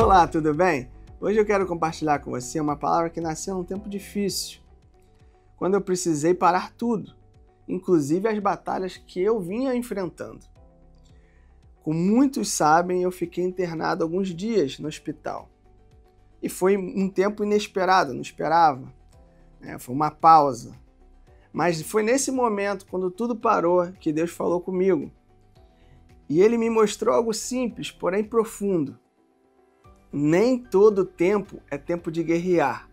Olá, tudo bem? Hoje eu quero compartilhar com você uma palavra que nasceu num tempo difícil, quando eu precisei parar tudo, inclusive as batalhas que eu vinha enfrentando. Como muitos sabem, eu fiquei internado alguns dias no hospital. E foi um tempo inesperado, não esperava. Foi uma pausa. Mas foi nesse momento, quando tudo parou, que Deus falou comigo. E Ele me mostrou algo simples, porém profundo. Nem todo tempo é tempo de guerrear.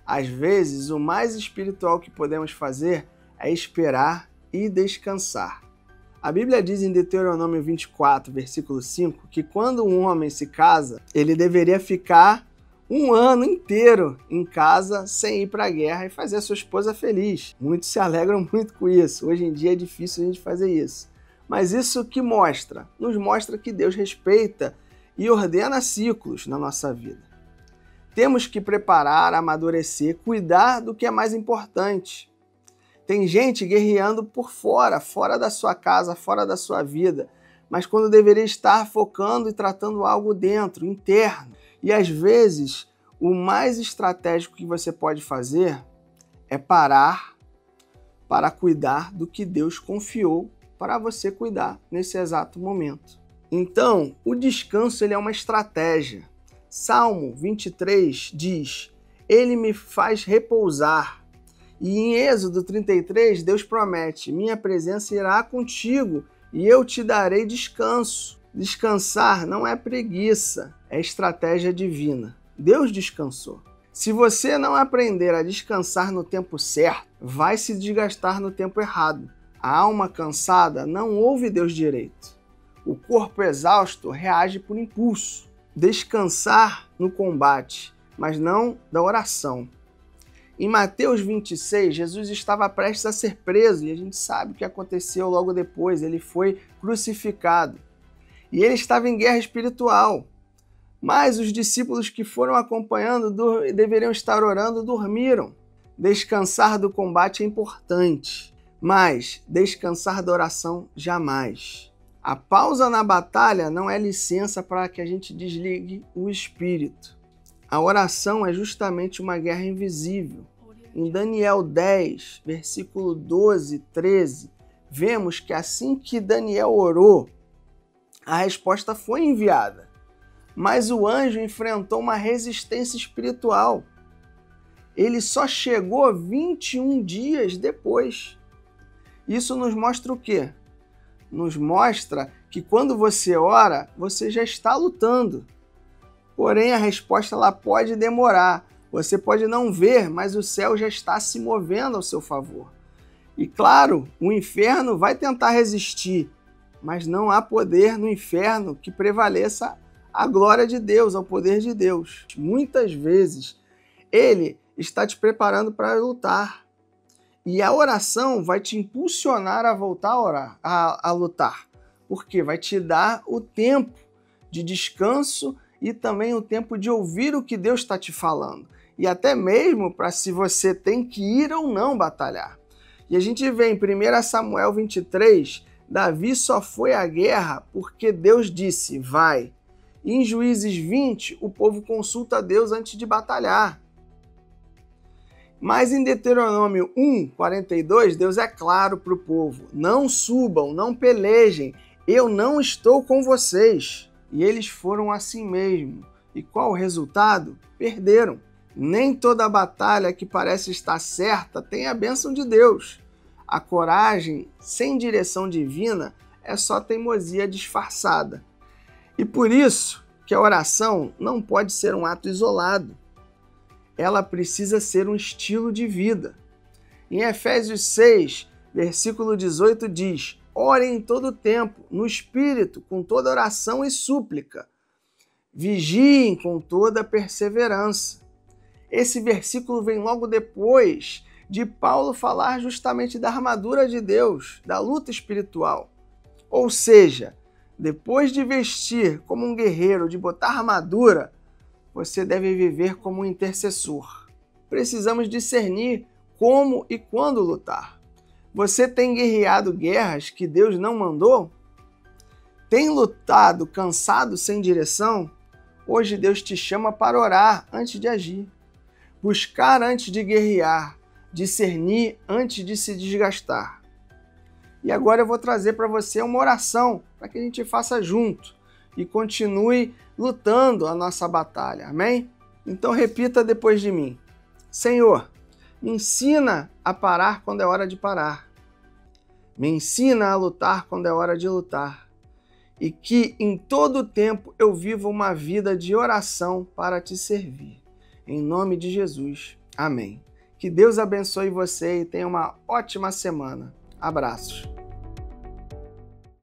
Às vezes, o mais espiritual que podemos fazer é esperar e descansar. A Bíblia diz em Deuteronômio 24, versículo 5, que quando um homem se casa, ele deveria ficar um ano inteiro em casa sem ir para a guerra e fazer a sua esposa feliz. Muitos se alegram muito com isso. Hoje em dia é difícil a gente fazer isso. Mas isso que mostra? Nos mostra que Deus respeita e ordena ciclos na nossa vida. Temos que preparar, amadurecer, cuidar do que é mais importante. Tem gente guerreando por fora da sua casa, fora da sua vida, mas quando deveria estar focando e tratando algo dentro, interno. E às vezes, o mais estratégico que você pode fazer é parar para cuidar do que Deus confiou para você cuidar nesse exato momento. Então, o descanso ele é uma estratégia. Salmo 23 diz: Ele me faz repousar. E em Êxodo 33, Deus promete: minha presença irá contigo e eu te darei descanso. Descansar não é preguiça, é estratégia divina. Deus descansou. Se você não aprender a descansar no tempo certo, vai se desgastar no tempo errado. A alma cansada não ouve Deus direito. O corpo exausto reage por impulso. Descansar no combate, mas não da oração. Em Mateus 26, Jesus estava prestes a ser preso e a gente sabe o que aconteceu logo depois. Ele foi crucificado. E ele estava em guerra espiritual. Mas os discípulos que foram acompanhando deveriam estar orando, dormiram. Descansar do combate é importante, mas descansar da oração jamais. A pausa na batalha não é licença para que a gente desligue o espírito. A oração é justamente uma guerra invisível. Em Daniel 10, versículo 12 e 13, vemos que assim que Daniel orou, a resposta foi enviada, mas o anjo enfrentou uma resistência espiritual. Ele só chegou 21 dias depois. Isso nos mostra o quê? Nos mostra que quando você ora, você já está lutando. Porém, a resposta ela pode demorar. Você pode não ver, mas o céu já está se movendo ao seu favor. E claro, o inferno vai tentar resistir, mas não há poder no inferno que prevaleça a glória de Deus, ao poder de Deus. Muitas vezes, Ele está te preparando para lutar. E a oração vai te impulsionar a voltar a orar, a lutar. Porque vai te dar o tempo de descanso e também o tempo de ouvir o que Deus está te falando. E até mesmo para se você tem que ir ou não batalhar. E a gente vê em 1 Samuel 23, Davi só foi à guerra porque Deus disse, vai. E em Juízes 20, o povo consulta a Deus antes de batalhar. Mas em Deuteronômio 1, 42, Deus é claro para o povo, não subam, não pelejem, eu não estou com vocês. E eles foram assim mesmo. E qual o resultado? Perderam. Nem toda batalha que parece estar certa tem a bênção de Deus. A coragem sem direção divina é só teimosia disfarçada. E por isso que a oração não pode ser um ato isolado. Ela precisa ser um estilo de vida. Em Efésios 6, versículo 18 diz: orem em todo tempo, no Espírito, com toda oração e súplica. Vigiem com toda perseverança. Esse versículo vem logo depois de Paulo falar justamente da armadura de Deus, da luta espiritual. Ou seja, depois de vestir como um guerreiro, de botar armadura, você deve viver como um intercessor. Precisamos discernir como e quando lutar. Você tem guerreado guerras que Deus não mandou? Tem lutado cansado sem direção? Hoje Deus te chama para orar antes de agir, buscar antes de guerrear, discernir antes de se desgastar. E agora eu vou trazer para você uma oração para que a gente faça junto e continue lutando a nossa batalha, amém? Então repita depois de mim. Senhor, me ensina a parar quando é hora de parar. Me ensina a lutar quando é hora de lutar. E que em todo tempo eu viva uma vida de oração para te servir. Em nome de Jesus. Amém. Que Deus abençoe você e tenha uma ótima semana. Abraços.